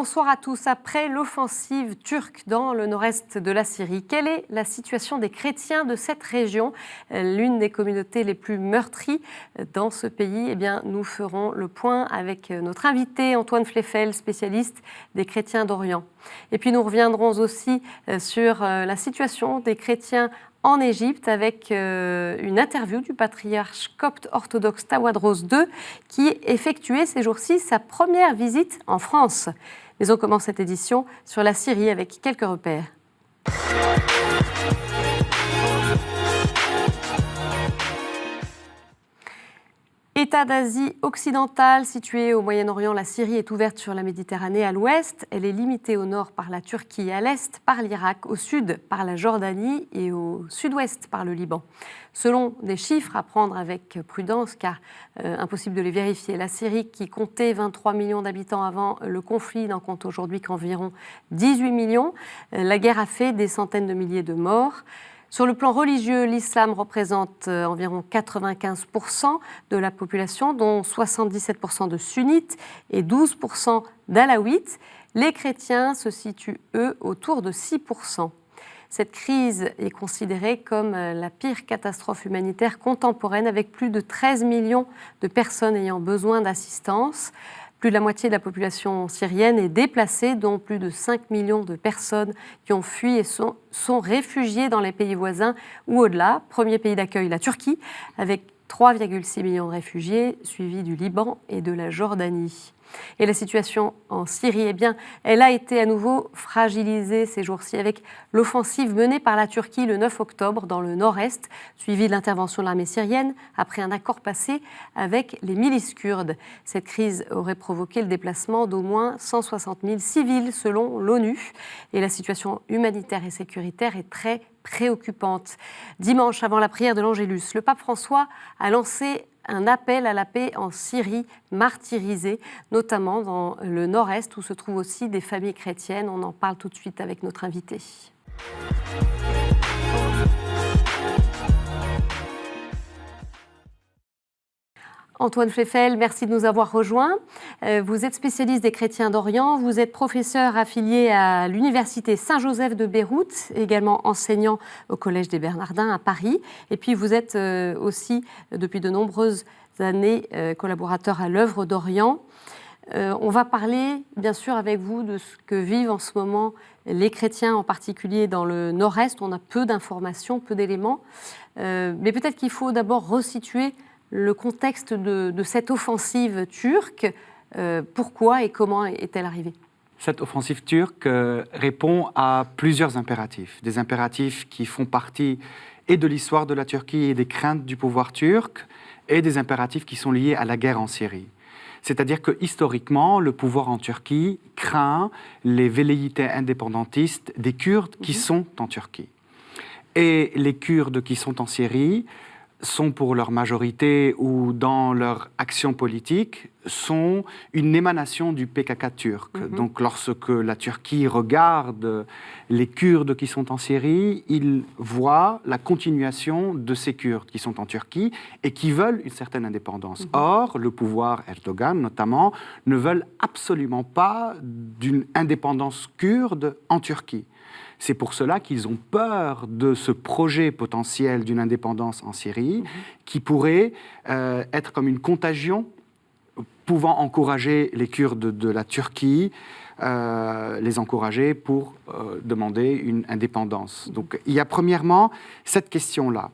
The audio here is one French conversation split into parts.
bonsoir à tous. Après l'offensive turque dans le nord-est de la Syrie, quelle est la situation des chrétiens de cette région, l'une des communautés les plus meurtries dans ce pays? Eh bien, nous ferons le point avec notre invité Antoine Fleffel, spécialiste des chrétiens d'Orient. Et puis nous reviendrons aussi sur la situation des chrétiens en Égypte avec une interview du patriarche copte orthodoxe Tawadros II qui effectuait ces jours-ci sa première visite en France. Mais on commence cette édition sur la Syrie avec quelques repères. État d'Asie occidentale situé au Moyen-Orient, la Syrie est ouverte sur la Méditerranée à l'ouest. Elle est limitée au nord par la Turquie, à l'est par l'Irak, au sud par la Jordanie et au sud-ouest par le Liban. Selon des chiffres à prendre avec prudence, car impossible de les vérifier, la Syrie, qui comptait 23 millions d'habitants avant le conflit, n'en compte aujourd'hui qu'environ 18 millions. La guerre a fait des centaines de milliers de morts. Sur le plan religieux, l'islam représente environ 95% de la population, dont 77% de sunnites et 12% d'alaouites. Les chrétiens se situent, eux, autour de 6%. Cette crise est considérée comme la pire catastrophe humanitaire contemporaine, avec plus de 13 millions de personnes ayant besoin d'assistance. Plus de la moitié de la population syrienne est déplacée, dont plus de 5 millions de personnes qui ont fui et sont réfugiées dans les pays voisins ou au-delà. Premier pays d'accueil, la Turquie, avec 3,6 millions de réfugiés, suivi du Liban et de la Jordanie. Et la situation en Syrie, eh bien, elle a été à nouveau fragilisée ces jours-ci avec l'offensive menée par la Turquie le 9 octobre dans le nord-est, suivie de l'intervention de l'armée syrienne après un accord passé avec les milices kurdes. Cette crise aurait provoqué le déplacement d'au moins 160 000 civils selon l'ONU. Et la situation humanitaire et sécuritaire est très préoccupante. Dimanche, avant la prière de l'Angélus, le pape François a lancé un appel à la paix en Syrie martyrisée, notamment dans le nord-est où se trouvent aussi des familles chrétiennes. On en parle tout de suite avec notre invité. Antoine Fleffel, merci de nous avoir rejoints. Vous êtes spécialiste des chrétiens d'Orient, vous êtes professeur affilié à l'université Saint-Joseph de Beyrouth, également enseignant au Collège des Bernardins à Paris. Et puis vous êtes aussi, depuis de nombreuses années, collaborateur à l'œuvre d'Orient. On va parler, bien sûr, avec vous de ce que vivent en ce moment les chrétiens, en particulier dans le nord-est. On a peu d'informations, peu d'éléments. Mais peut-être qu'il faut d'abord resituer le contexte de cette offensive turque. Pourquoi et comment est-elle arrivée ? Cette offensive turque répond à plusieurs impératifs. Des impératifs qui font partie et de l'histoire de la Turquie et des craintes du pouvoir turc, et des impératifs qui sont liés à la guerre en Syrie. C'est-à-dire que historiquement, le pouvoir en Turquie craint les velléités indépendantistes des Kurdes qui sont en Turquie. Et les Kurdes qui sont en Syrie sont pour leur majorité ou dans leur action politique, sont une émanation du PKK turc. Donc lorsque la Turquie regarde les Kurdes qui sont en Syrie, il voit la continuation de ces Kurdes qui sont en Turquie et qui veulent une certaine indépendance. Or, le pouvoir Erdogan, notamment, ne veulent absolument pas d'une indépendance kurde en Turquie. C'est pour cela qu'ils ont peur de ce projet potentiel d'une indépendance en Syrie qui pourrait être comme une contagion pouvant encourager les Kurdes de la Turquie, les encourager pour demander une indépendance. Donc il y a premièrement cette question-là.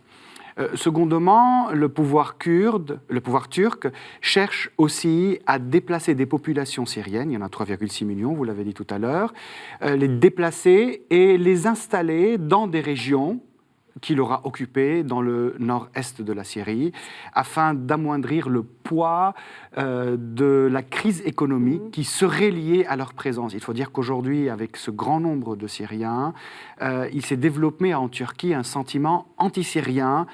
Secondement, le pouvoir turc cherche aussi à déplacer des populations syriennes, il y en a 3,6 millions, vous l'avez dit tout à l'heure, les déplacer et les installer dans des régions qu'il aura occupées dans le nord-est de la Syrie, afin d'amoindrir le poids de la crise économique qui serait liée à leur présence. Il faut dire qu'aujourd'hui, avec ce grand nombre de Syriens, il s'est développé en Turquie un sentiment anti-syrien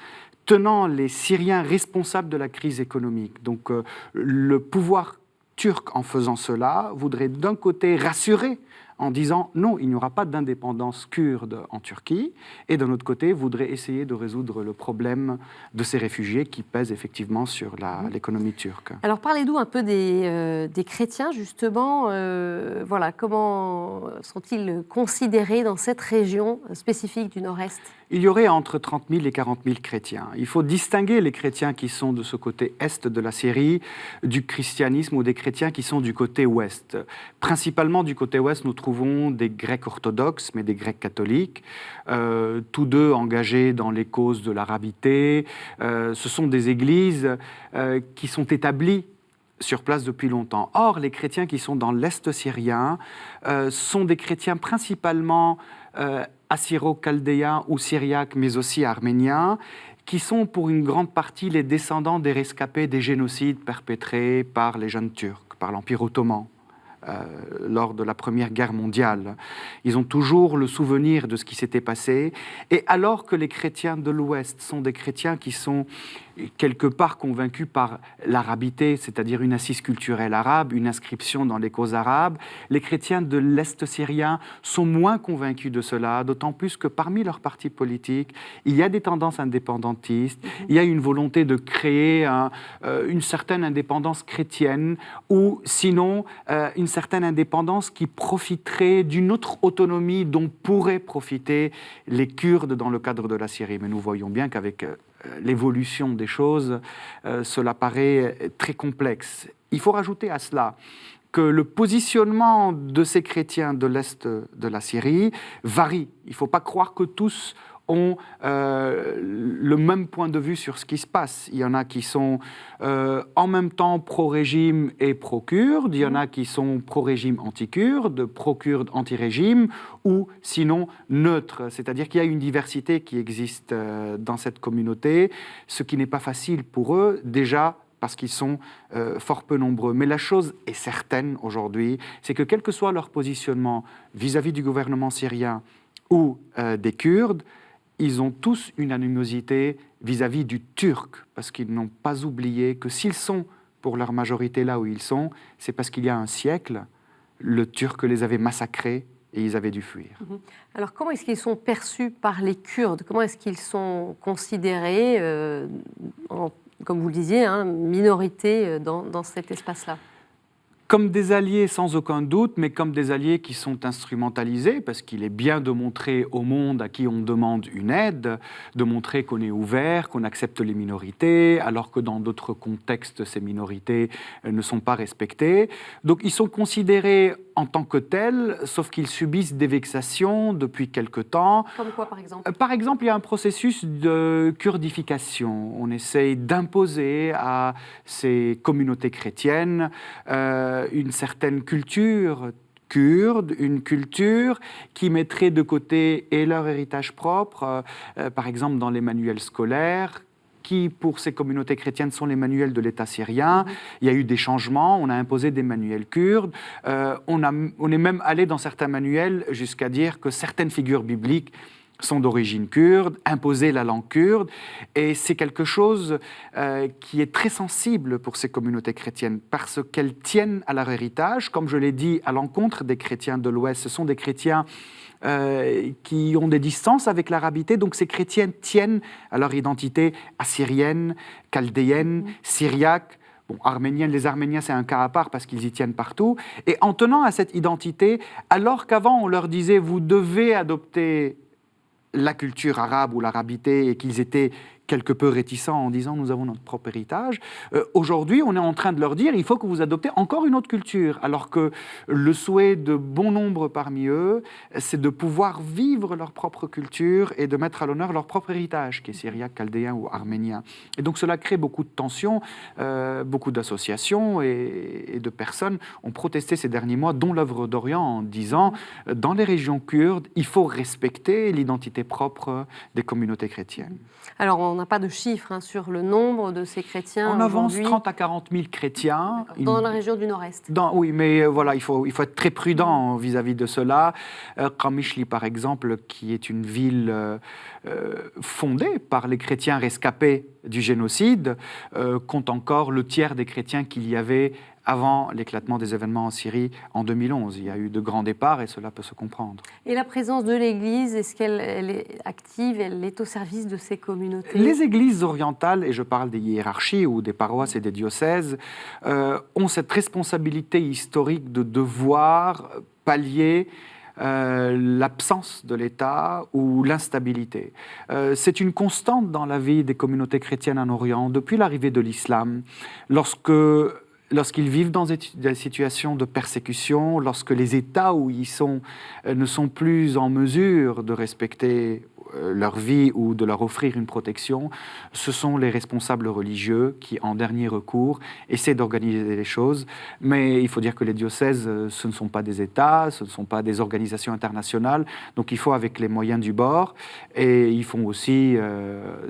tenant les Syriens responsables de la crise économique. Donc le pouvoir turc, en faisant cela, voudrait d'un côté rassurer en disant non, il n'y aura pas d'indépendance kurde en Turquie, et d'un autre côté voudrait essayer de résoudre le problème de ces réfugiés qui pèsent effectivement sur l'économie turque. Alors parlez-nous un peu des chrétiens justement. Voilà, comment sont-ils considérés dans cette région spécifique du Nord-Est ? Il y aurait entre 30 000 et 40 000 chrétiens. Il faut distinguer les chrétiens qui sont de ce côté est de la Syrie du christianisme ou des chrétiens qui sont du côté ouest. Principalement du côté ouest, nous trouvons des Grecs orthodoxes, mais des Grecs catholiques, tous deux engagés dans les causes de l'arabité. Ce sont des églises qui sont établies sur place depuis longtemps. Or, les chrétiens qui sont dans l'Est syrien sont des chrétiens principalement assyro-chaldéens ou syriaques, mais aussi arméniens, qui sont pour une grande partie les descendants des rescapés des génocides perpétrés par les jeunes Turcs, par l'Empire ottoman. Lors de la Première Guerre mondiale. Ils ont toujours le souvenir de ce qui s'était passé. Et alors que les chrétiens de l'Ouest sont des chrétiens qui sont quelque part convaincus par l'arabité, c'est-à-dire une assise culturelle arabe, une inscription dans les causes arabes, les chrétiens de l'Est syrien sont moins convaincus de cela, d'autant plus que parmi leurs partis politiques, il y a des tendances indépendantistes, il y a une volonté de créer une certaine indépendance chrétienne, ou sinon une certaine indépendance qui profiterait d'une autre autonomie dont pourraient profiter les Kurdes dans le cadre de la Syrie. Mais nous voyons bien qu'avec l'évolution des choses, cela paraît très complexe. Il faut rajouter à cela que le positionnement de ces chrétiens de l'Est de la Syrie varie. Il ne faut pas croire que tous ont le même point de vue sur ce qui se passe. Il y en a qui sont en même temps pro-régime et pro-kurde, il y en a qui sont pro-régime anti-kurde, pro-kurde anti-régime, ou sinon neutres. C'est-à-dire qu'il y a une diversité qui existe dans cette communauté, ce qui n'est pas facile pour eux, déjà parce qu'ils sont fort peu nombreux. Mais la chose est certaine aujourd'hui, c'est que quel que soit leur positionnement vis-à-vis du gouvernement syrien ou des Kurdes, ils ont tous une animosité vis-à-vis du Turc, parce qu'ils n'ont pas oublié que s'ils sont, pour leur majorité, là où ils sont, c'est parce qu'il y a un siècle, le Turc les avait massacrés et ils avaient dû fuir. Alors comment est-ce qu'ils sont perçus par les Kurdes ? Comment est-ce qu'ils sont considérés, comme vous le disiez, minorité dans cet espace-là ? Comme des alliés sans aucun doute, mais comme des alliés qui sont instrumentalisés, parce qu'il est bien de montrer au monde à qui on demande une aide, de montrer qu'on est ouvert, qu'on accepte les minorités, alors que dans d'autres contextes, ces minorités ne sont pas respectées. Donc ils sont considérés en tant que tels, sauf qu'ils subissent des vexations depuis quelque temps. Comme quoi, par exemple ? Par exemple, il y a un processus de kurdification. On essaye d'imposer à ces communautés chrétiennes une certaine culture kurde, une culture qui mettrait de côté et leur héritage propre, par exemple dans les manuels scolaires, qui, pour ces communautés chrétiennes, sont les manuels de l'État syrien. Il y a eu des changements, on a imposé des manuels kurdes. On est même allé dans certains manuels jusqu'à dire que certaines figures bibliques sont d'origine kurde, imposer la langue kurde, et c'est quelque chose qui est très sensible pour ces communautés chrétiennes, parce qu'elles tiennent à leur héritage, comme je l'ai dit, à l'encontre des chrétiens de l'Ouest. Ce sont des chrétiens qui ont des distances avec l'arabité, donc ces chrétiens tiennent à leur identité assyrienne, chaldéenne, syriaque. Bon, arménienne, les Arméniens, c'est un cas à part parce qu'ils y tiennent partout. Et en tenant à cette identité, alors qu'avant on leur disait « vous devez adopter la culture arabe ou l'arabité » et qu'ils étaient quelque peu réticents en disant « nous avons notre propre héritage », aujourd'hui on est en train de leur dire « il faut que vous adoptez encore une autre culture », alors que le souhait de bon nombre parmi eux, c'est de pouvoir vivre leur propre culture et de mettre à l'honneur leur propre héritage, qui est syriaque, chaldéen ou arménien. Et donc cela crée beaucoup de tensions, beaucoup d'associations et de personnes ont protesté ces derniers mois, dont l'œuvre d'Orient, en disant « dans les régions kurdes, il faut respecter l'identité propre des communautés chrétiennes ». Alors, on n'a pas de chiffres sur le nombre de ces chrétiens. On avance 30 à 40 000 chrétiens. Dans la région du Nord-Est. Oui, mais voilà, il faut être très prudent vis-à-vis de cela. Qamishli, par exemple, qui est une ville fondée par les chrétiens rescapés du génocide, compte encore le tiers des chrétiens qu'il y avait avant l'éclatement des événements en Syrie en 2011. Il y a eu de grands départs et cela peut se comprendre. Et la présence de l'Église, est-ce qu'elle est active, elle est au service de ces communautés? Les églises orientales, et je parle des hiérarchies ou des paroisses et des diocèses, ont cette responsabilité historique de devoir pallier l'absence de l'État ou l'instabilité. C'est une constante dans la vie des communautés chrétiennes en Orient depuis l'arrivée de l'islam. Lorsqu'ils vivent dans des situations de persécution, lorsque les États où ils sont ne sont plus en mesure de respecter leur vie ou de leur offrir une protection, ce sont les responsables religieux qui, en dernier recours, essaient d'organiser les choses. Mais il faut dire que les diocèses, ce ne sont pas des États, ce ne sont pas des organisations internationales, donc il faut avec les moyens du bord, et ils font aussi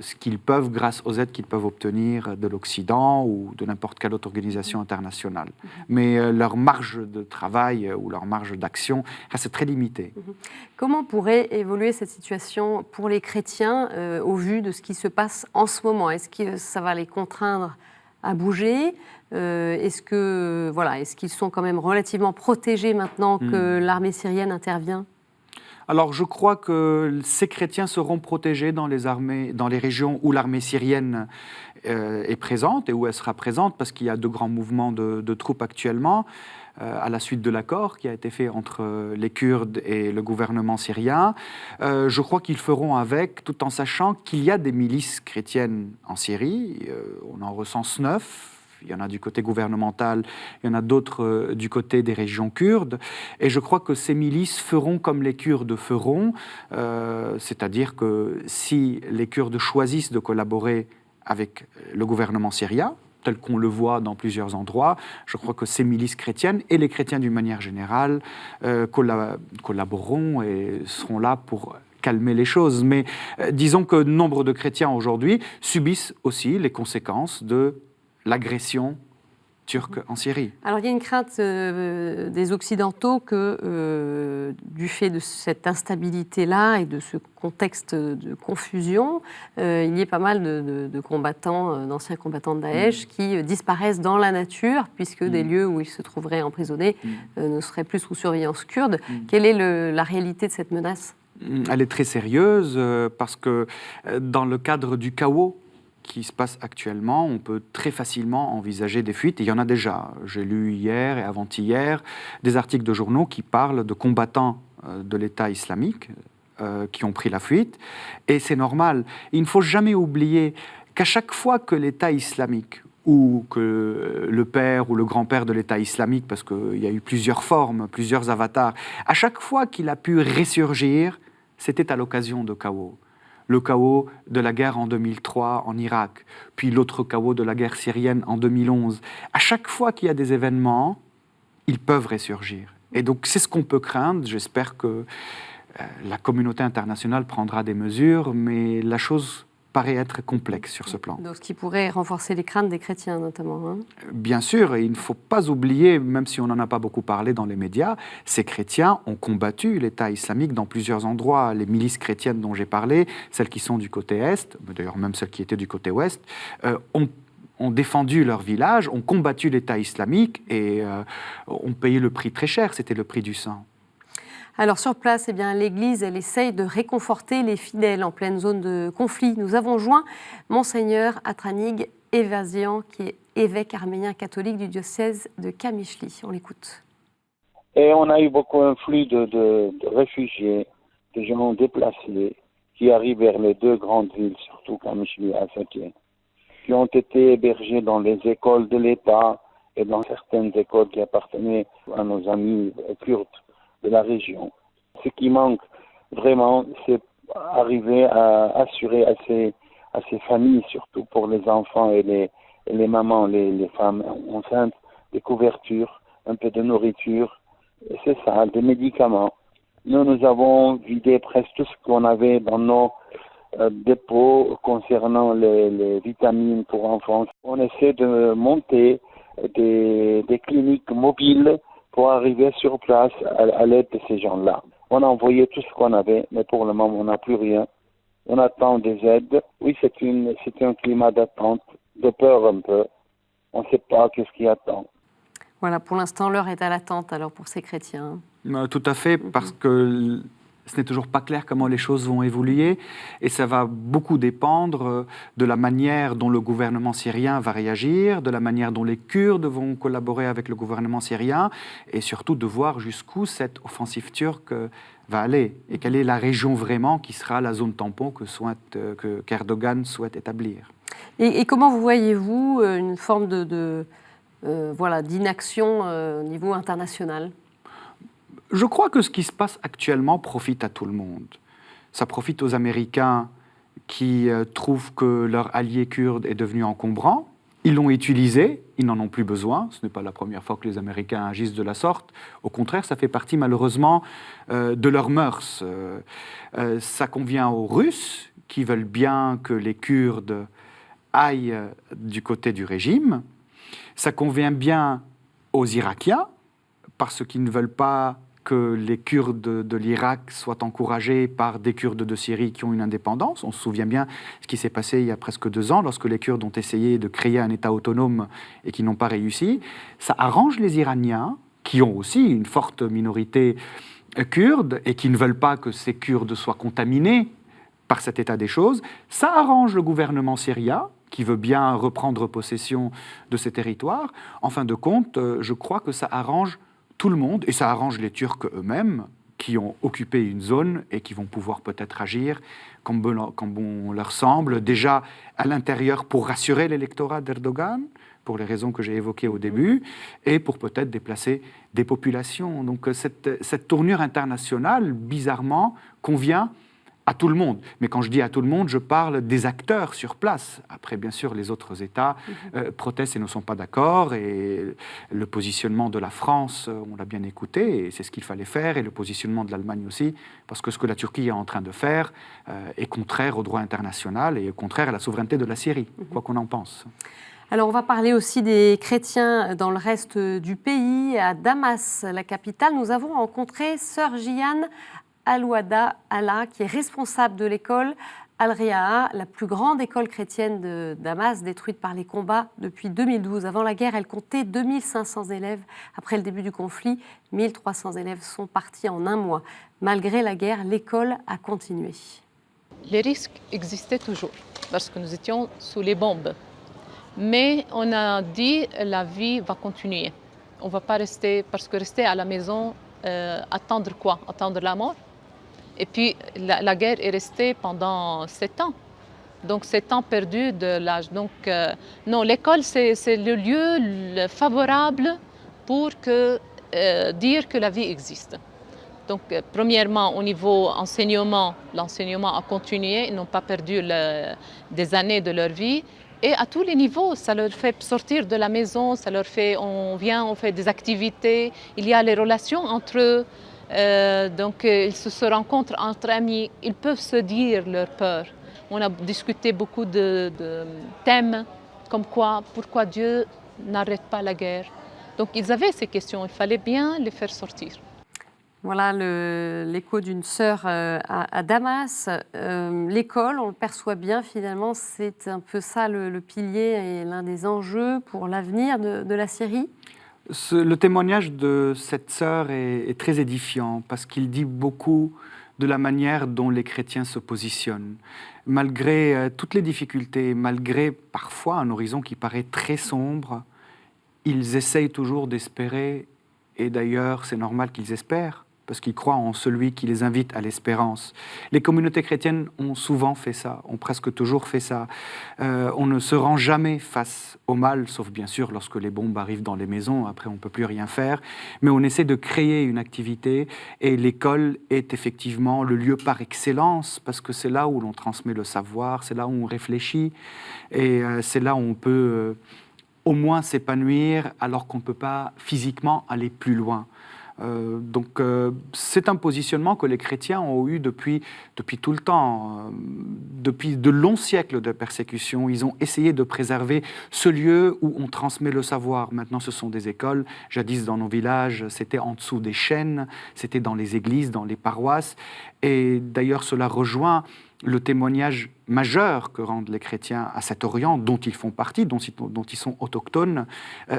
ce qu'ils peuvent grâce aux aides qu'ils peuvent obtenir de l'Occident ou de n'importe quelle autre organisation internationale. Mais leur marge de travail ou leur marge d'action reste très limitée. Comment pourrait évoluer cette situation pour les chrétiens au vu de ce qui se passe en ce moment? Est-ce que ça va les contraindre à bouger? Est-ce qu'ils sont quand même relativement protégés maintenant que l'armée syrienne intervient? Alors, je crois que ces chrétiens seront protégés dans les régions où l'armée syrienne est présente et où elle sera présente, parce qu'il y a de grands mouvements de troupes actuellement, à la suite de l'accord qui a été fait entre les Kurdes et le gouvernement syrien. Je crois qu'ils feront avec, tout en sachant qu'il y a des milices chrétiennes en Syrie. On en recense 9. Il y en a du côté gouvernemental, il y en a d'autres du côté des régions kurdes. Et je crois que ces milices feront comme les Kurdes feront, c'est-à-dire que si les Kurdes choisissent de collaborer avec le gouvernement syrien, tel qu'on le voit dans plusieurs endroits, je crois que ces milices chrétiennes et les chrétiens d'une manière générale collaboreront et seront là pour calmer les choses. Mais disons que nombre de chrétiens aujourd'hui subissent aussi les conséquences de l'agression turque en Syrie. Alors il y a une crainte des Occidentaux que du fait de cette instabilité-là et de ce contexte de confusion, il y ait pas mal de combattants, d'anciens combattants de Daesh qui disparaissent dans la nature, puisque des lieux où ils se trouveraient emprisonnés ne seraient plus sous surveillance kurde. Quelle est la réalité de cette menace? Elle est très sérieuse parce que dans le cadre du chaos qui se passe actuellement, on peut très facilement envisager des fuites. Et il y en a déjà. J'ai lu hier et avant-hier des articles de journaux qui parlent de combattants de l'État islamique qui ont pris la fuite. Et c'est normal. Il ne faut jamais oublier qu'à chaque fois que l'État islamique ou que le père ou le grand-père de l'État islamique, parce qu'il y a eu plusieurs formes, plusieurs avatars, à chaque fois qu'il a pu ressurgir, c'était à l'occasion de chaos. Le chaos de la guerre en 2003 en Irak, puis l'autre chaos de la guerre syrienne en 2011. À chaque fois qu'il y a des événements, ils peuvent ressurgir. Et donc c'est ce qu'on peut craindre. J'espère que la communauté internationale prendra des mesures, mais la chose paraît être complexe sur ce plan. Donc, ce qui pourrait renforcer les craintes des chrétiens, notamment. Bien sûr, et il ne faut pas oublier, même si on n'en a pas beaucoup parlé dans les médias, ces chrétiens ont combattu l'État islamique dans plusieurs endroits. Les milices chrétiennes dont j'ai parlé, celles qui sont du côté Est, d'ailleurs même celles qui étaient du côté Ouest, ont défendu leur village, ont combattu l'État islamique et ont payé le prix très cher, c'était le prix du sang. Alors sur place, l'Église, elle essaye de réconforter les fidèles en pleine zone de conflit. Nous avons joint Monseigneur Atranig Evasian, qui est évêque arménien catholique du diocèse de Kamishli. On l'écoute. Et on a eu beaucoup un flux de réfugiés, de gens déplacés, qui arrivent vers les deux grandes villes, surtout Kamishli et Afaki, qui ont été hébergés dans les écoles de l'État et dans certaines écoles qui appartenaient à nos amis kurdes de la région. Ce qui manque vraiment, c'est arriver à assurer à ces familles, surtout pour les enfants et les mamans, les femmes enceintes, des couvertures, un peu de nourriture, c'est ça, des médicaments. Nous avons vidé presque tout ce qu'on avait dans nos dépôts concernant les vitamines pour enfants. On essaie de monter des cliniques mobiles pour arriver sur place à l'aide de ces gens-là. On a envoyé tout ce qu'on avait, mais pour le moment, on n'a plus rien. On attend des aides. Oui, c'est un climat d'attente, de peur un peu. On ne sait pas qu'est-ce qui attend. Voilà, pour l'instant, l'heure est à l'attente alors pour ces chrétiens. Tout à fait, parce que ce n'est toujours pas clair comment les choses vont évoluer et ça va beaucoup dépendre de la manière dont le gouvernement syrien va réagir, de la manière dont les Kurdes vont collaborer avec le gouvernement syrien et surtout de voir jusqu'où cette offensive turque va aller et quelle est la région vraiment qui sera la zone tampon qu'Erdogan souhaite établir. Et comment vous voyez-vous une forme d'inaction au niveau international ? Je crois que ce qui se passe actuellement profite à tout le monde. Ça profite aux Américains qui trouvent que leur allié kurde est devenu encombrant. Ils l'ont utilisé, ils n'en ont plus besoin. Ce n'est pas la première fois que les Américains agissent de la sorte. Au contraire, ça fait partie malheureusement de leurs mœurs. Ça convient aux Russes qui veulent bien que les Kurdes aillent du côté du régime. Ça convient bien aux Irakiens parce qu'ils ne veulent pas que les Kurdes de l'Irak soient encouragés par des Kurdes de Syrie qui ont une indépendance. On se souvient bien ce qui s'est passé il y a presque 2 ans lorsque les Kurdes ont essayé de créer un État autonome et qui n'ont pas réussi. Ça arrange les Iraniens, qui ont aussi une forte minorité kurde et qui ne veulent pas que ces Kurdes soient contaminés par cet état des choses. Ça arrange le gouvernement syrien, qui veut bien reprendre possession de ces territoires. En fin de compte, je crois que ça arrange tout le monde, et ça arrange les Turcs eux-mêmes, qui ont occupé une zone et qui vont pouvoir peut-être agir comme bon leur semble, déjà à l'intérieur pour rassurer l'électorat d'Erdogan, pour les raisons que j'ai évoquées au début, et pour peut-être déplacer des populations. Donc cette tournure internationale, bizarrement, convient à tout le monde. Mais quand je dis à tout le monde, je parle des acteurs sur place. Après, bien sûr, les autres États protestent et ne sont pas d'accord. Et le positionnement de la France, on l'a bien écouté, et c'est ce qu'il fallait faire, et le positionnement de l'Allemagne aussi, parce que ce que la Turquie est en train de faire est contraire au droit international et contraire à la souveraineté de la Syrie, quoi qu'on en pense. Alors, on va parler aussi des chrétiens dans le reste du pays. À Damas, la capitale, nous avons rencontré sœur Jihan Al-Wada Allah, qui est responsable de l'école Al-Riaa, la plus grande école chrétienne de Damas, détruite par les combats depuis 2012. Avant la guerre, elle comptait 2500 élèves. Après le début du conflit, 1300 élèves sont partis en un mois. Malgré la guerre, l'école a continué. Les risques existaient toujours, parce que nous étions sous les bombes. Mais on a dit la vie va continuer. On ne va pas rester, parce que rester à la maison, attendre quoi? Attendre la mort? Et puis, la guerre est restée pendant 7 ans. Donc, 7 ans perdus de l'âge. Donc, non, l'école, c'est le lieu favorable pour dire que la vie existe. Donc, premièrement, au niveau enseignement, l'enseignement a continué. Ils n'ont pas perdu des années de leur vie. Et à tous les niveaux, ça leur fait sortir de la maison, ça leur fait, on vient, on fait des activités. Il y a les relations entre eux. Donc, ils se rencontrent entre amis, ils peuvent se dire leur peur. On a discuté beaucoup de thèmes, comme quoi, pourquoi Dieu n'arrête pas la guerre. Donc, ils avaient ces questions, il fallait bien les faire sortir. Voilà l'écho d'une sœur à Damas. L'école, on le perçoit bien finalement, c'est un peu ça le pilier et l'un des enjeux pour l'avenir de la Syrie. Le témoignage de cette sœur est très édifiant parce qu'il dit beaucoup de la manière dont les chrétiens se positionnent. Malgré toutes les difficultés, malgré parfois un horizon qui paraît très sombre, ils essayent toujours d'espérer, et d'ailleurs c'est normal qu'ils espèrent, parce qu'ils croient en celui qui les invite à l'espérance. Les communautés chrétiennes ont souvent fait ça, ont presque toujours fait ça. On ne se rend jamais face au mal, sauf bien sûr lorsque les bombes arrivent dans les maisons, après on ne peut plus rien faire, mais on essaie de créer une activité, et l'école est effectivement le lieu par excellence, parce que c'est là où l'on transmet le savoir, c'est là où on réfléchit, et c'est là où on peut au moins s'épanouir, alors qu'on ne peut pas physiquement aller plus loin. Donc c'est un positionnement que les chrétiens ont eu depuis tout le temps, depuis de longs siècles de persécution. Ils ont essayé de préserver ce lieu où on transmet le savoir. Maintenant, ce sont des écoles. Jadis, dans nos villages, c'était en dessous des chaînes, c'était dans les églises, dans les paroisses. Et d'ailleurs, cela rejoint le témoignage majeur que rendent les chrétiens à cet Orient, dont ils font partie, dont ils sont autochtones,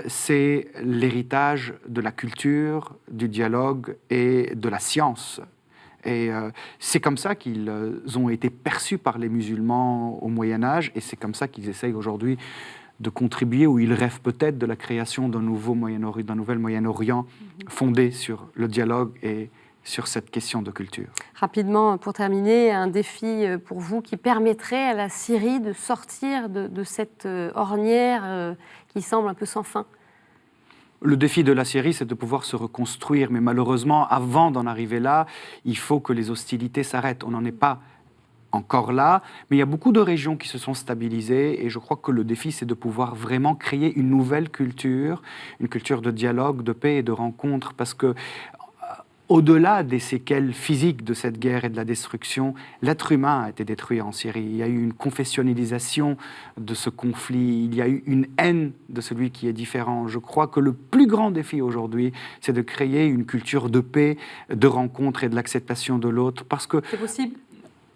c'est l'héritage de la culture, du dialogue et de la science. Et c'est comme ça qu'ils ont été perçus par les musulmans au Moyen-Âge, et c'est comme ça qu'ils essayent aujourd'hui de contribuer, ou ils rêvent peut-être de la création d'un nouvel Moyen-Orient fondé sur le dialogue et sur cette question de culture. Rapidement, pour terminer, un défi pour vous qui permettrait à la Syrie de sortir de cette ornière qui semble un peu sans fin. Le défi de la Syrie, c'est de pouvoir se reconstruire, mais malheureusement, avant d'en arriver là, il faut que les hostilités s'arrêtent. On n'en est pas encore là, mais il y a beaucoup de régions qui se sont stabilisées, et je crois que le défi, c'est de pouvoir vraiment créer une nouvelle culture, une culture de dialogue, de paix et de rencontre, parce que au-delà des séquelles physiques de cette guerre et de la destruction, l'être humain a été détruit en Syrie. Il y a eu une confessionnalisation de ce conflit, il y a eu une haine de celui qui est différent. Je crois que le plus grand défi aujourd'hui, c'est de créer une culture de paix, de rencontre et de l'acceptation de l'autre. Parce que c'est possible.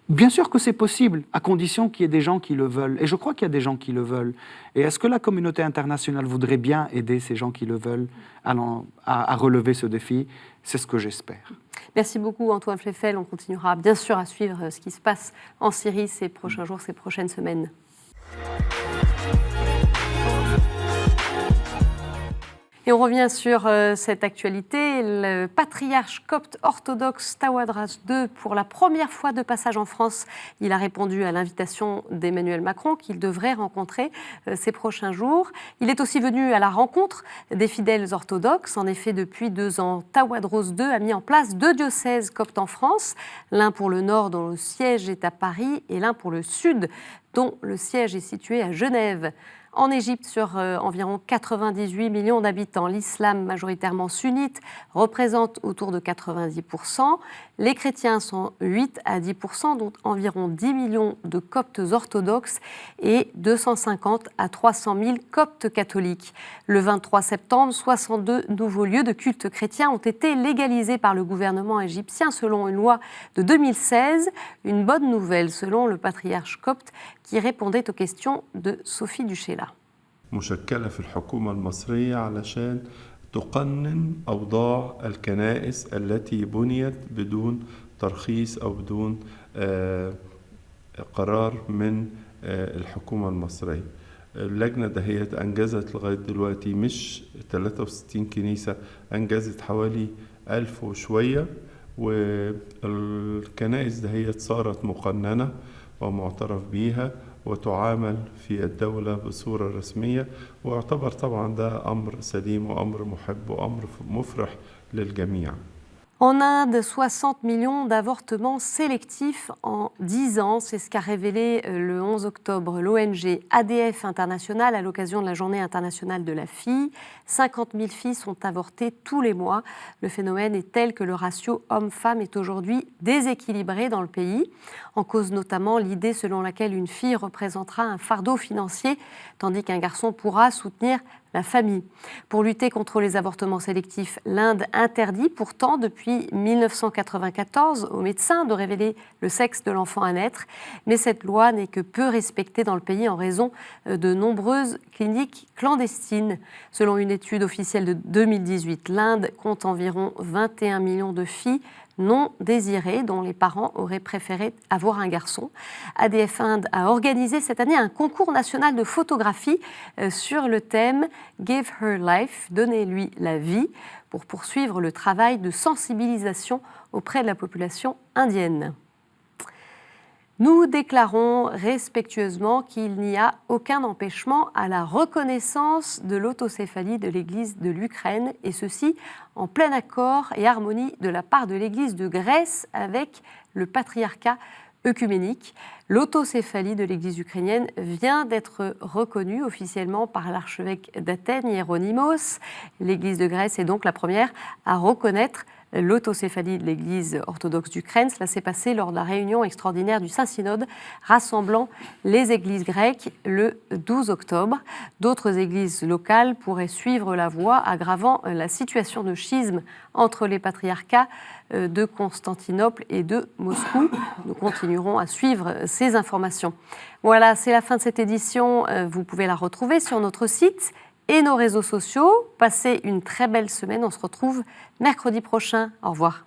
Bien sûr que c'est possible, à condition qu'il y ait des gens qui le veulent. Et je crois qu'il y a des gens qui le veulent. Et est-ce que la communauté internationale voudrait bien aider ces gens qui le veulent à relever ce défi? C'est ce que j'espère. Merci beaucoup Antoine Fleffel. On continuera bien sûr à suivre ce qui se passe en Syrie ces prochains jours, ces prochaines semaines. Et on revient sur cette actualité. Le patriarche copte orthodoxe Tawadros II, pour la première fois de passage en France, il a répondu à l'invitation d'Emmanuel Macron qu'il devrait rencontrer ces prochains jours. Il est aussi venu à la rencontre des fidèles orthodoxes. En effet, depuis 2 ans, Tawadros II a mis en place 2 diocèses coptes en France, l'un pour le nord dont le siège est à Paris et l'un pour le sud dont le siège est situé à Genève. En Égypte, sur environ 98 millions d'habitants, l'islam majoritairement sunnite représente autour de 90%. Les chrétiens sont 8 à 10%, dont environ 10 millions de coptes orthodoxes et 250 à 300 000 coptes catholiques. Le 23 septembre, 62 nouveaux lieux de culte chrétien ont été légalisés par le gouvernement égyptien selon une loi de 2016. Une bonne nouvelle selon le patriarche copte qui répondait aux questions de Sophie Duchela. مشكلة في الحكومة المصرية علشان تقنن أوضاع الكنائس التي بنيت بدون ترخيص أو بدون قرار من الحكومة المصرية. اللجنة دهيت أنجزت لغاية دلوقتي مش 63 كنيسة، أنجزت حوالي 1000 وشوية، والكنائس دهيت صارت مقننة ومعترف بيها وتعامل في الدولة بصورة رسمية، واعتبر طبعا ده أمر سليم وأمر محب وأمر مفرح للجميع. En Inde, 60 millions d'avortements sélectifs en 10 ans. C'est ce qu'a révélé le 11 octobre l'ONG ADF International à l'occasion de la Journée internationale de la fille. 50 000 filles sont avortées tous les mois. Le phénomène est tel que le ratio homme-femme est aujourd'hui déséquilibré dans le pays. En cause notamment l'idée selon laquelle une fille représentera un fardeau financier, tandis qu'un garçon pourra soutenir la famille. Pour lutter contre les avortements sélectifs, l'Inde interdit pourtant depuis 1994 aux médecins de révéler le sexe de l'enfant à naître, mais cette loi n'est que peu respectée dans le pays en raison de nombreuses cliniques clandestines. Selon une étude officielle de 2018, l'Inde compte environ 21 millions de filles non désirées, dont les parents auraient préféré avoir un garçon. ADF Inde a organisé cette année un concours national de photographie sur le thème « Give her life », donnez-lui la vie, pour poursuivre le travail de sensibilisation auprès de la population indienne. Nous déclarons respectueusement qu'il n'y a aucun empêchement à la reconnaissance de l'autocéphalie de l'Église de l'Ukraine, et ceci en plein accord et harmonie de la part de l'Église de Grèce avec le patriarcat œcuménique. L'autocéphalie de l'Église ukrainienne vient d'être reconnue officiellement par l'archevêque d'Athènes, Hieronymos. L'Église de Grèce est donc la première à reconnaître l'autocéphalie de l'Église orthodoxe d'Ukraine. Cela s'est passé lors de la réunion extraordinaire du Saint-Synode rassemblant les églises grecques le 12 octobre. D'autres églises locales pourraient suivre la voie, aggravant la situation de schisme entre les patriarcats de Constantinople et de Moscou. Nous continuerons à suivre ces informations. Voilà, c'est la fin de cette édition. Vous pouvez la retrouver sur notre site et nos réseaux sociaux. Passez une très belle semaine. On se retrouve mercredi prochain. Au revoir.